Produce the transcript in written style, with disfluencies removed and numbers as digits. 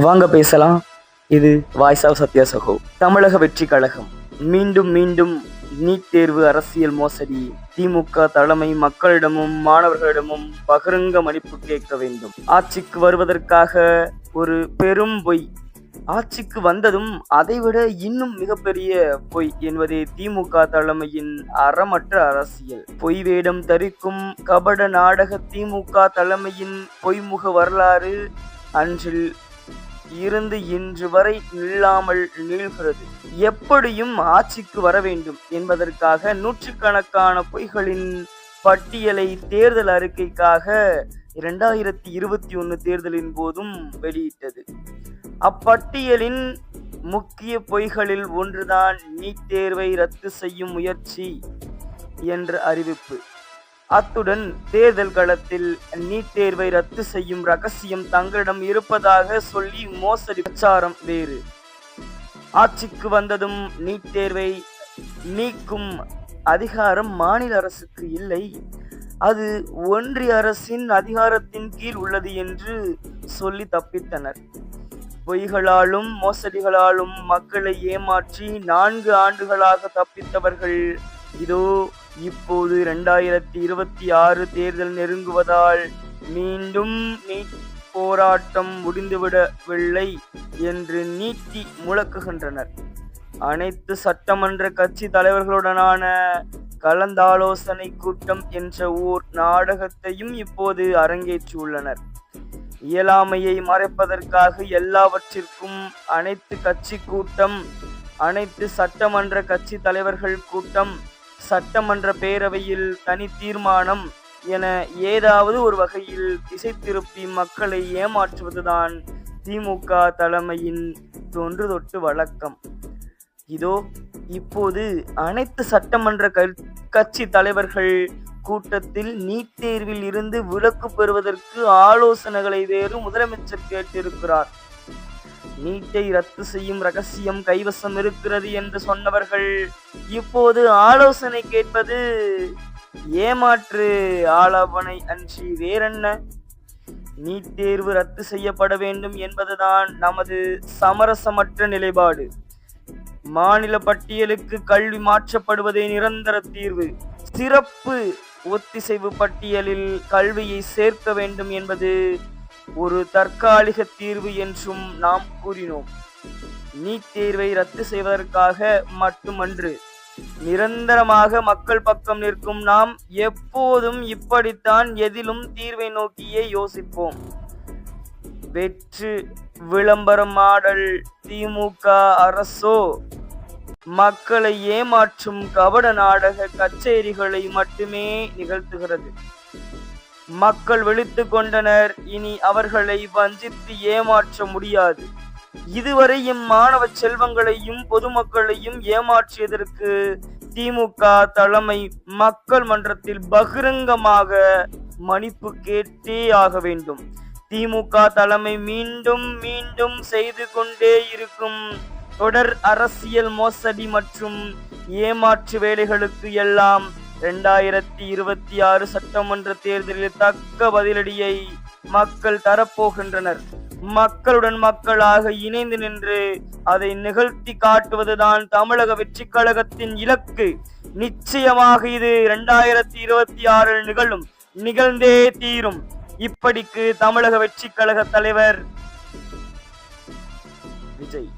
வாங்க பேசலாம். இது வாய்ஸ் ஆஃப் சத்யா சகோ. தமிழக வெற்றி கழகம் மீண்டும் மீண்டும் நீட் தேர்வு அரசியல் மோசடி. திமுக தலைமை மக்களிடமும் மாணவர்களிடமும் பகிரங்க மன்னிப்பு கேட்க வேண்டும். ஆட்சிக்கு வருவதற்காக ஒரு பெரும் பொய், ஆட்சிக்கு வந்ததும் அதைவிட இன்னும் மிகப்பெரிய பொய் என்பதே திமுக தலைமையின் அறமற்ற அரசியல். பொய் வேடம் தரிக்கும் கபட நாடக திமுக தலைமையின் பொய்முக வரலாறு அன்றில் இருந்து இன்று வரை நில்லாமல் நீள்கிறது. எப்படியும் ஆட்சிக்கு வர வேண்டும் என்பதற்காக நூற்றுக்கணக்கான பொய்களின் பட்டியலை தேர்தல் அறிக்கைக்காக 2021 தேர்தலின் போதும் வெளியிட்டது. அப்பட்டியலின் முக்கிய பொய்களில் ஒன்றுதான் நீட் தேர்வை ரத்து செய்யும் முயற்சி என்ற அறிவிப்பு. அத்துடன் தேர்தல் களத்தில் நீட் தேர்வை ரத்து செய்யும் ரகசியம் தங்களிடம் இருப்பதாக சொல்லி மோசடி பிரச்சாரம் வேறு. ஆட்சிக்கு வந்ததும் நீட் தேர்வை நீக்கும் அதிகாரம் மாநில அரசுக்கு இல்லை, அது ஒன்றிய அரசின் அதிகாரத்தின் கீழ் உள்ளது என்று சொல்லி தப்பித்தனர். பொய்களாலும் மோசடிகளாலும் மக்களை ஏமாற்றி 4 ஆண்டுகளாக தப்பித்தவர்கள் இதோ இப்போது 2026 தேர்தல் நெருங்குவதால் மீண்டும் நீட் போராட்டம் முடிந்துவிடவில்லை என்று நீட்டி முழக்குகின்றனர். அனைத்து சட்டமன்ற கட்சி தலைவர்களுடனான கலந்தாலோசனை கூட்டம் என்ற ஓர் நாடகத்தையும் இப்போது அரங்கேற்றியுள்ளனர். இயலாமையை மறைப்பதற்காக எல்லாவற்றிற்கும் அனைத்து கட்சி கூட்டம், அனைத்து சட்டமன்ற கட்சி தலைவர்கள் கூட்டம், சட்டமன்ற பேரவையில் தனி தீர்மானம் என ஏதாவது ஒரு வகையில் திசை திருப்பி மக்களை ஏமாற்றுவதுதான் திமுக தலைமையின் தொன்று தொட்டு வழக்கம். இதோ இப்போது அனைத்து சட்டமன்ற கட்சி தலைவர்கள் கூட்டத்தில் நீட் தேர்வில் இருந்து விலக்கு பெறுவதற்கு ஆலோசனைகளை வேறு முதலமைச்சர் கேட்டிருக்கிறார். நீட்டை ரத்து செய்யும் ரகசியம் கைவசம் இருக்கிறது என்று சொன்னவர்கள் இப்போது ஆலோசனை கேட்பது ஏமாற்று ஆலாபனை அன்றி வேறென்ன? நீட் தேர்வு ரத்து செய்யப்பட வேண்டும் என்பதுதான் நமது சமரசமற்ற நிலைப்பாடு. மாநில பட்டியலுக்கு கல்வி மாற்றப்படுவதே நிரந்தர தீர்வு. சிறப்பு ஒத்திசைவு பட்டியலில் கல்வியை சேர்க்க வேண்டும் என்பது ஒரு தற்காலிக தீர்வு என்றும் நாம் கூறினோம். நீட் தேர்வை ரத்து செய்வதற்காக மட்டுமன்று, நிரந்தரமாக மக்கள் பக்கம் நிற்கும் நாம் எப்போதும் இப்படித்தான் எதிலும் தீர்வை நோக்கியே யோசிப்போம். வெற்று விளம்பர மாடல் திமுக அரசோ மக்களை ஏமாற்றும் கபட நாடக கச்சேரிகளை மட்டுமே நிகழ்த்துகிறது. மக்கள் விழித்து கொண்டனர். இனி அவர்களை வஞ்சித்து ஏமாற்ற முடியாது. இதுவரை மாணவ செல்வங்களையும் பொதுமக்களையும் ஏமாற்றியதற்கு திமுக தலைமை மக்கள் மன்றத்தில் பகிரங்கமாக மன்னிப்பு கேட்டே ஆக வேண்டும். திமுக தலைமை மீண்டும் மீண்டும் செய்து கொண்டே இருக்கும் தொடர் அரசியல் மோசடி மற்றும் ஏமாற்று வேலைகளுக்கு எல்லாம் 2026 சட்டமன்ற தேர்தலில் தக்க பதிலடியை மக்கள் தரப்போகின்றனர். மக்களுடன் மக்களாக இணைந்து நின்று அதை நிகழ்த்தி காட்டுவதுதான் தமிழக வெற்றி கழகத்தின் இலக்கு. நிச்சயமாக இது 2026 நிகழும், நிகழ்ந்தே தீரும். இப்படிக்கு தமிழக வெற்றி கழக தலைவர் விஜய்.